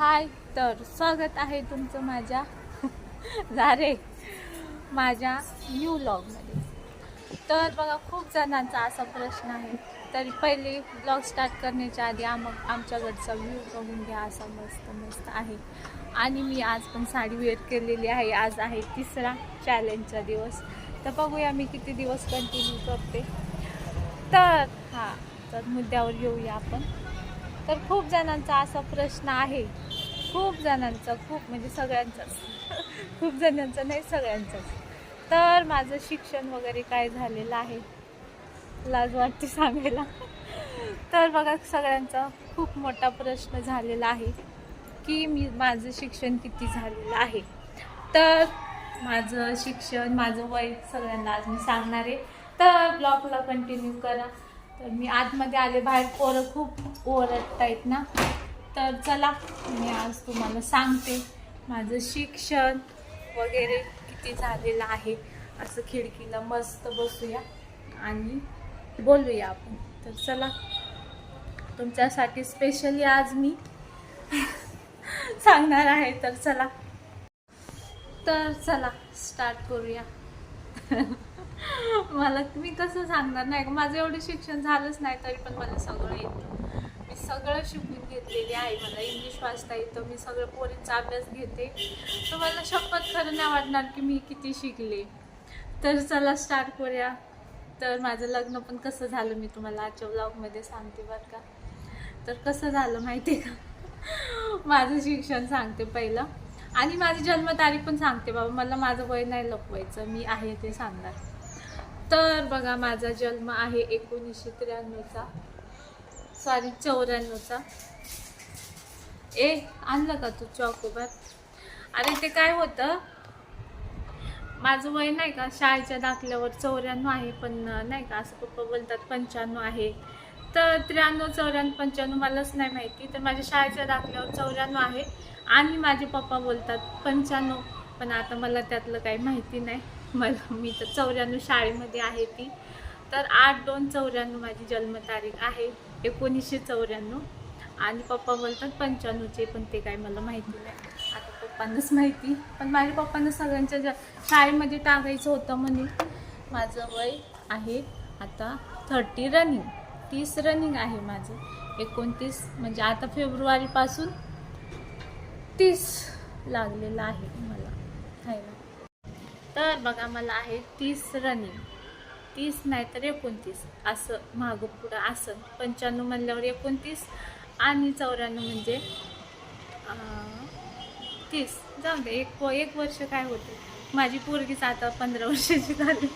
हाय, तर स्वागत आहे तुमचं माझ्या न्यू व्लॉगमध्ये. तर बघा, खूप जणांचा असा प्रश्न आहे. तर पहिले व्लॉग स्टार्ट करण्याच्या आधी आमच्याकडचा व्ह्यू बघून घ्या. असा मस्त मस्त आहे. आणि मी आज पण साडी वेअर केलेली आहे. आज आहे तिसरा चॅलेंजचा दिवस. तर बघूया मी किती दिवस कंटिन्यू करते. तर मुद्द्यावर येऊया आपण. तर खूप जणांचा असा प्रश्न आहे, खूप म्हणजे सगळ्यांचाच खूप जणांचा नाही, सगळ्यांचाच. तर माझं शिक्षण वगैरे काय झालेलं आहे, लाज वाटते सांगायला. तर बघा, सगळ्यांचा खूप मोठा प्रश्न झालेला आहे की माझं शिक्षण किती झालेलं आहे. तर माझं शिक्षण, माझं वय सगळ्यांना आज मी सांगणार आहे. तर ब्लॉगला कंटिन्यू करा. तर मी आतमध्ये आले, बाहेर पोरं खूप ओरडतायत ना. तर चला, मी आज तुम्हाला सांगते माझं शिक्षण वगैरे किती झालेलं आहे. असं खिडकीला मस्त बसूया आणि बोलूया आपण. तर चला, तुमच्यासाठी स्पेशली आज मी सांगणार आहे. तर चला स्टार्ट करूया. मी कसं सांगणार नाही का, माझं एवढं शिक्षण झालंच नाही, तरी पण मला सगळं येतं. मी सगळं शिकून घेतलेले आहे. मला इंग्लिश वाचता येतं, मी सगळं पोरींचा अभ्यास घेते. तर मला शपथ खरं नाही वाटणार की मी किती शिकले. तर चला स्टार्ट करूया. तर माझं लग्न पण कसं झालं मी तुम्हाला आजच्या व्लॉगमध्ये सांगते बरं का. तर कसं झालं माहिती आहे का, माझं शिक्षण सांगते पहिलं, आणि माझी जन्मतारीख पण सांगते. बाबा, मला माझं वय नाही लपवायचं, मी आहे ते सांगणार. तर बघा, माझा जन्म आहे 1993चा, सॉरी 94चा. आणलं का तू चॉकोबार? अरे ते काय होतं, माझं वय नाही का शाळेच्या दाखल्यावर 94 आहे, पण नाही का असं पप्पा बोलतात 95 आहे. तर 93, 94, 95 मलाच नाही माहिती. तर माझ्या शाळेच्या दाखल्यावर 94 आहे आणि माझे पप्पा बोलतात 95. पण आता मला त्यातलं काही माहिती नाही. मी तर 94 शाळेमध्ये आहे ती. तर 8/2/94 माझी जन्मतारीख आहे, 1994. आणि पप्पा बोलतात 95चे, पण ते काही मला माहिती नाही. आता पप्पांनाच माहिती. पण माझ्या पप्पांना सगळ्यांच्या शाळेमध्ये टाकायचं होतं म्हणून. माझं वय आहे आता 30 रनिंग, 30 रनिंग आहे माझं. 29 म्हणजे आता फेब्रुवारीपासून 30 लागलेलं आहे मला खायला. तर बघा, मला आहे 30 रनिंग. 30 नाही तर 29 असं मागं पुढं असं. 95 म्हणल्यावर 29 आणि 94 म्हणजे 30. जाऊ दे, एक वर्ष काय होते. माझी पोरगीच आता 15 वर्षाची झाली.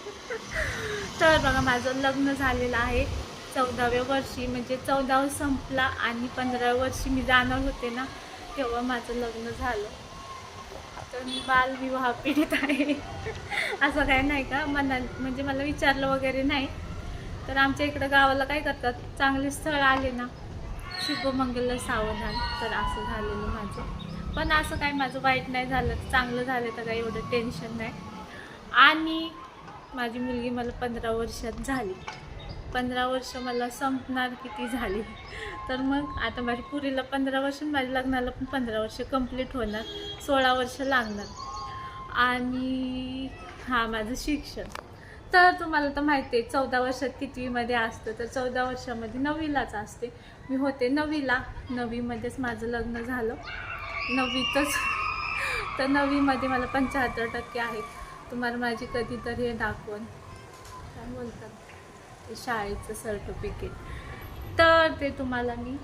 तर बघा, माझं लग्न झालेलं आहे 14व्या वर्षी. म्हणजे 14वा संपला आणि 15व्या वर्षी मी जाणार होते ना, तेव्हा माझं लग्न झालं. तर मी बालविवाह पीडित आहे. असं काय नाही का, म्हणजे मला विचारलं वगैरे नाही. तर आमच्या इकडं गावाला काय करतात, चांगले स्थळ आले ना, शुभमंगल सावधान. तर असं झालेलं माझं. पण असं काय माझं वाईट नाही झालं, चांगलं झालं, तर काही एवढं टेन्शन नाही. आणि माझी मुलगी मला 15 वर्षात झाली. 15 वर्ष मला संपणार किती झाली. तर मग आता माझ्या पुरीला 15 वर्ष, माझ्या लग्नाला पण 15 वर्ष कंप्लीट होणार, 16 वर्ष लागणार. आणि माझं शिक्षण तर तुम्हाला तर माहिती आहे, 14 वर्षात कितवीमध्ये असतं. तर 14 वर्षामध्ये 9वीलाच असते. मी होते 9वीला. 9वीमध्येच माझं लग्न झालं, 9वीतच. तर 9वीमध्ये मला 75% आहेत. तुम्हाला माझी कधीतरी हे दाखवून काय बोलतात, ते शाळेचं सर्टिफिकेट. तर ते तुम्हाला मी,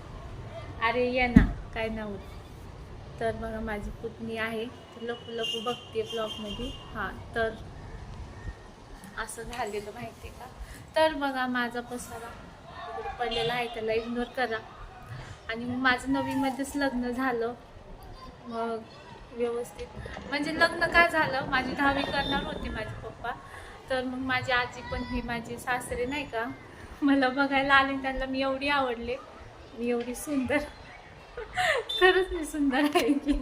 अरे ये ना, काय नव्हतं. तर बघा, माझी पुतणी आहे, लपू बघते ब्लॉगमध्ये. तर असं झालेलं माहिती का. तर बघा, माझा पसारा इकडे पडलेला आहे, त्याला इग्नोर करा. आणि मग माझं 9वीमध्येच लग्न झालं. मग व्यवस्थित, म्हणजे लग्न काय झालं, माझी 10वी करणार होते माझे पप्पा. तर मग माझी आजी पण, हे माझे सासरे नाही का, मला बघायला आले. त्यांना मी एवढी आवडले, मी एवढी सुंदर. खरंच मी सुंदर आहे की,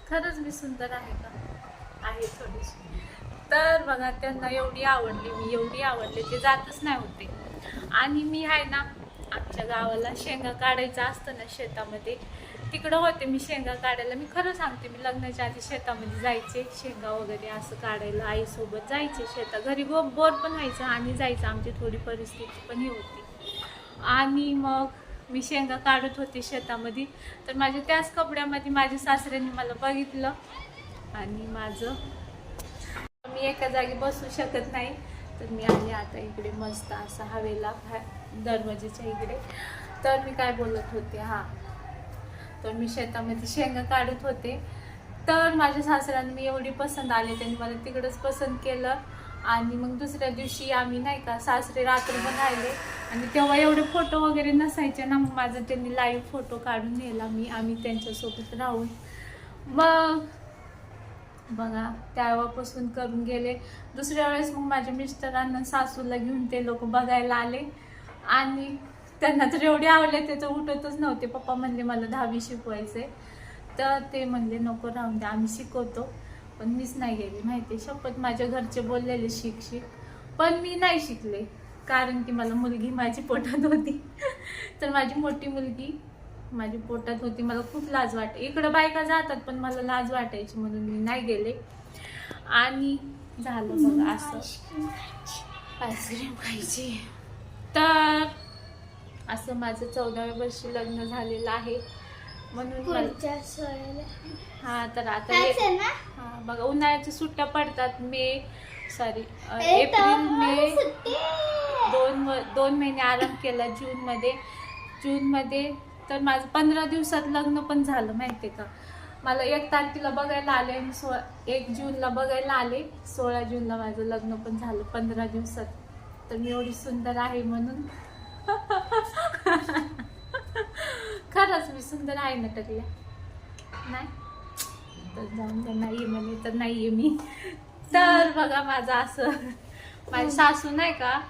खरंच मी सुंदर आहे का, आहे थोडीशी. तर बघा, त्यांना एवढी आवडली, मी एवढी आवडले, ते जातच नाही होते. आणि मी आहे ना, आमच्या गावाला शेंगा काढायचं असतं ना शेतामध्ये, तिकडं होते मी शेंगा काढायला. मी खरं सांगते, मी लग्नाच्या आधी शेतामध्ये जायचे शेंगा वगैरे असं काढायला. आईसोबत जायचे शेतात. घरी बोर पण व्हायचं आणि जायचं. आमची थोडी परिस्थिती पण ही होती. आणि मग मी शेंगा काढत होते शेतामध्ये. तर माझ्या त्याच कपड्यामध्ये माझ्या सासऱ्यांनी मला बघितलं आणि मी एका जागी बसू शकत नाही. तर मी आले आता इकडे मस्त असं हवेला दरवाजेच्या इकडे. तर मी काय बोलत होते, तर मी शेतामध्ये शेंगा काढत होते. तर माझ्या सासऱ्यांना मी एवढी पसंत आले, त्यांनी मला तिकडंच पसंत केलं. आणि मग दुसऱ्या दिवशी आम्ही नाही का सासरे रात्रभर राहिले. आणि तेव्हा एवढे फोटो वगैरे नसायचे ना, मग माझा त्यांनी लाईव्ह फोटो काढून नेला आम्ही त्यांच्यासोबत राहून. मग बघा तेव्हापासून करून गेले. दुसऱ्या वेळेस मग माझ्या मिस्टरांना सासूला घेऊन ते लोक बघायला आले आणि त्यांना तर एवढे आवडले ते तर उठतच नव्हते. पप्पा म्हणले मला 10वी शिकवायचे. तर ते म्हणले नको राहून द्या, आम्ही शिकवतो. पण मीच नाही गेली माहिती, शपथ. माझ्या घरचे बोललेले शिक, पण मी नाही शिकले. कारण की मला मुलगी माझी पोटात होती. तर माझी मोठी मुलगी माझी पोटात होती. मला खूप लाज वाटे. इकडं बायका जातात पण मला लाज वाटायची म्हणून मी नाही गेले. आणि झालं बघ असं आईस्क्रीम खायची. तर असं माझं 14व्या वर्षी लग्न झालेलं आहे. म्हणून तर आता बघा उन्हाळ्याच्या सुट्ट्या पडतात. एप्रिल मे 2 महिने आराम केला जूनमध्ये. तर माझं 15 दिवसात लग्न पण झालं माहितीये का. मला 1 तारखेला बघायला आले आणि 1 जूनला बघायला आले. 16 जूनला माझं लग्न पण झालं 15 दिवसात. तर मी एवढी सुंदर आहे म्हणून. खरंच मी सुंदर आहे ना टकल्या? नाही तर जाऊन द्या, नाहीये म्हणे तर नाहीये मी. तर बघा माझं असं माझी सासू नाही का,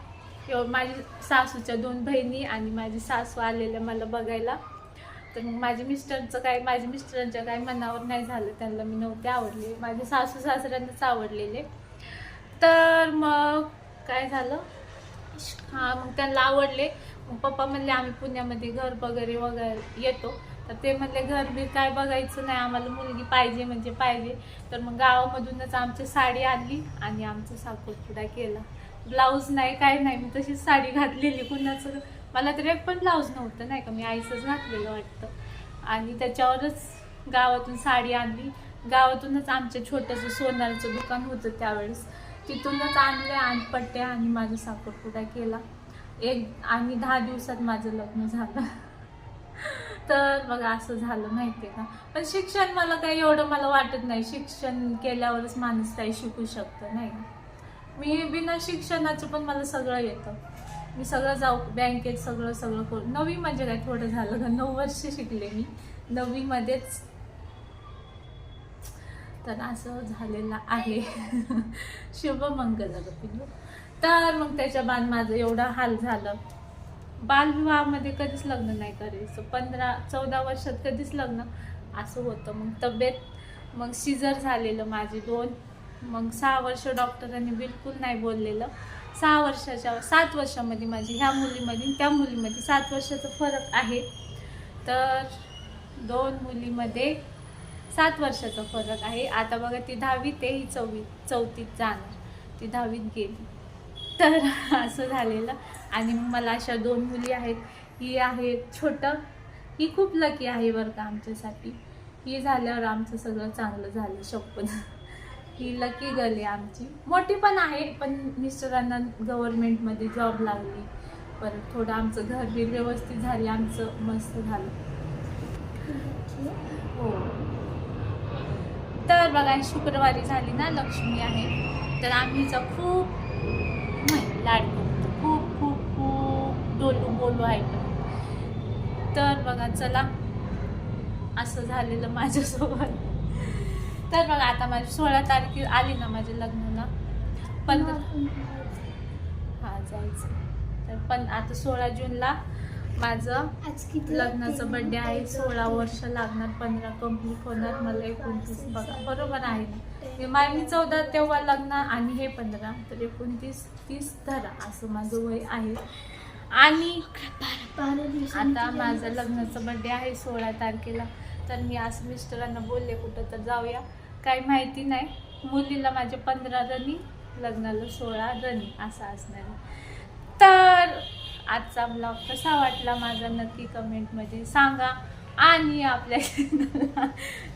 माझी सासूच्या 2 बहिणी आणि माझी सासू आलेल्या मला बघायला. तर मग माझ्या मिस्टरांच्या काय मनावर नाही झालं. त्यांना मी नव्हते आवडले. माझे सासू सासऱ्यांनाच आवडलेले. तर मग काय झालं, मग त्यांना आवडले. मग पप्पा म्हणले आम्ही पुण्यामध्ये घर वगैरे येतो. तर ते म्हणले घर बी काय बघायचं नाही, आम्हाला मुलगी पाहिजे म्हणजे पाहिजे. तर मग गावामधूनच आमची साडी आणली आणि आमचा साखरपुडा केला. ब्लाऊज नाही काय नाही, मी तशीच साडी घातलेली. कुणाचं मला तर एक पण ब्लाऊज नव्हतं नाही का, मी आईचंच घातलेलं वाटतं. आणि त्याच्यावरच गावातून साडी आणली. गावातूनच आमच्या छोटंसं सोनारचं दुकान होतं त्यावेळेस, तिथूनच आणले आणि पट्ट्या आणि माझा साखरपुडा केला. आणि 10 दिवसात माझं लग्न झालं. तर बघा असं झालं माहितीये का. पण शिक्षण मला काही एवढं मला वाटत नाही. शिक्षण केल्यावरच माणूस काही शिकू शकतं नाही का. मी बिना शिक्षणाचं पण मला सगळं येतं. मी सगळं जाऊ बँकेत सगळं करू. 9वी म्हणजे काय थोडं झालं का, 9 वर्ष शिकले मी 9वी मध्येच. तर असं झालेलं आहे. शुभमंगल पिल्लू. तर मग त्याच्या बाद माझं एवढा हाल झालं. बालविवाहामध्ये कधीच लग्न नाही करायचं. 14 वर्षात कधीच लग्न असं होतं. मग तब्येत, मग सिझर झालेलं माझे 2. मग 6 वर्ष डॉक्टरांनी बिलकुल नाही बोललेलं. 7 वर्षामध्ये माझी ह्या मुलीमध्ये त्या मुलीमध्ये 7 वर्षाचा फरक आहे. तर 2 मुलीमध्ये 7 वर्षाचा फरक आहे. आता बघा ती 10वीत आहे, ही 4थीत जाणार. ती 10वीत गेली. तर असं झालेलं. आणि मग मला अशा 2 मुली आहेत. ही आहे छोटं, ही खूप लकी आहे बरं का आमच्यासाठी. ही झाल्यावर आमचं सगळं चांगलं झालं शपथ. ही लकी गर्ल आहे आमची. मोठी पण आहे, पण मिस्टरांना गव्हर्नमेंटमध्ये जॉब लागली. परत थोडं आमचं घर बी व्यवस्थित झाले, आमचं मस्त झालं. हो. तर बघा शुक्रवारी झाली ना लक्ष्मी आहे. तर आम्हीचा खूप लाड करतो. खूप खूप खूप बोलू आहे. तर बघा चला असं झालेलं माझ्यासोबत. तर बघा आता माझी 16 तारखे आली ना माझ्या लग्नाला. 15 जायचं. तर पण आता 16 जूनला माझं लग्नाचं बर्थडे आहे. 16 वर्ष लागणार, 15 कंप्लीट होणार. मला 29 बघा बरोबर आहे ना. मी 14 तेव्हा लग्न आणि हे 15, तर 29 30 धरा असं माझं वय आहे. आणि आता माझं लग्नाचं बर्थडे आहे 16 तारखेला. तर मी असं मिस्टरांना बोलले कुठं तर जाऊया, काही माहिती नाही. मुलीला माझे 15 रनिंग, लग्नाला 16 रनिंग असं असणार आहे. तर आजचा ब्लॉग कसा वाटला माझा नक्की कमेंटमध्ये सांगा. आणि आपल्या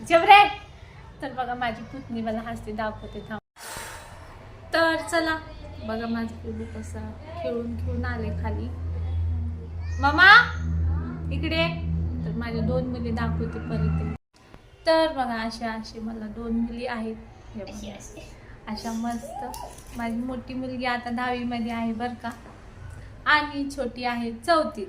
जेवढे तर बघा माझी पुतणी मला हसते दाखवते थांब. तर चला बघा माझं पिलू कसं खेळून आले खाली. मामा इकडे. तर माझ्या 2 मुली दाखवते परत. तर बघा असे मला 2 मुली आहेत. हे बघा अशा मस्त. माझी मोठी मुलगी आता 10वी मध्ये आहे बरं का, आणि छोटी आहे 4थीत.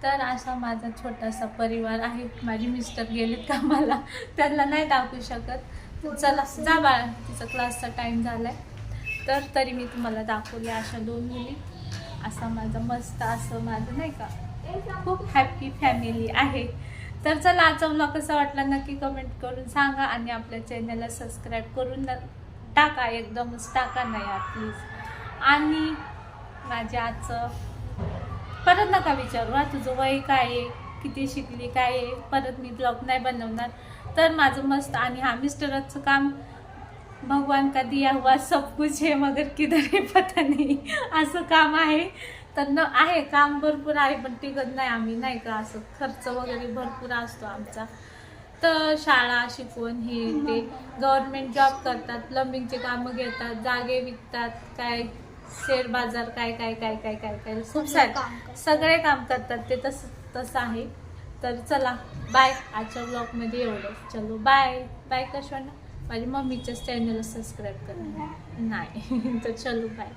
तर असा माझा छोटासा परिवार आहे. माझे मिस्टर गेलेत कामाला, त्यांना नाही दाखवू शकत. तर चला जा बाळा, तिचा क्लासचा टाइम झालाय. तर तरी मी तुम्हाला दाखवले अशा 2 मुली. असा माझा मस्त असं माझं नाही का खूप हॅपी फॅमिली आहे. तर चला आजचा व्लॉग कसा वाटला नक्की कमेंट करून सांगा. आणि आपल्या चॅनलला सबस्क्राईब करून टाका, एकदमच टाका ना यार प्लीज. आणि माझ्या आजचं परत नका विचारू हा तुझं वय काय आहे, किती शिकली काय आहे, परत मी ब्लॉग नाही बनवणार. तर माझं मस्त. आणि हा मिस्टरांचं काम भगवान का दिया हुआ सब कुछ है मगर किधर है पता नाही असं काम आहे. तर आहे काम भरपूर आहे पण टिकत नाही आम्ही नाही का, असं खर्च वगैरे भरपूर असतो आमचा. तर शाळा शिकवण हे ते, गव्हर्नमेंट जॉब करतात, प्लंबिंगचे कामं घेतात, जागे विकतात, काय शेअर बाजार काय काय काय काय काय काय खूप सारे सगळे काम करतात ते. तसं आहे. तर चला बाय. आजच्या ब्लॉगमध्ये एवढंच. चलो बाय बाय. कशा ना माझ्या मम्मीच्याच चॅनलला सबस्क्राईब करा नाही तर चलो बाय.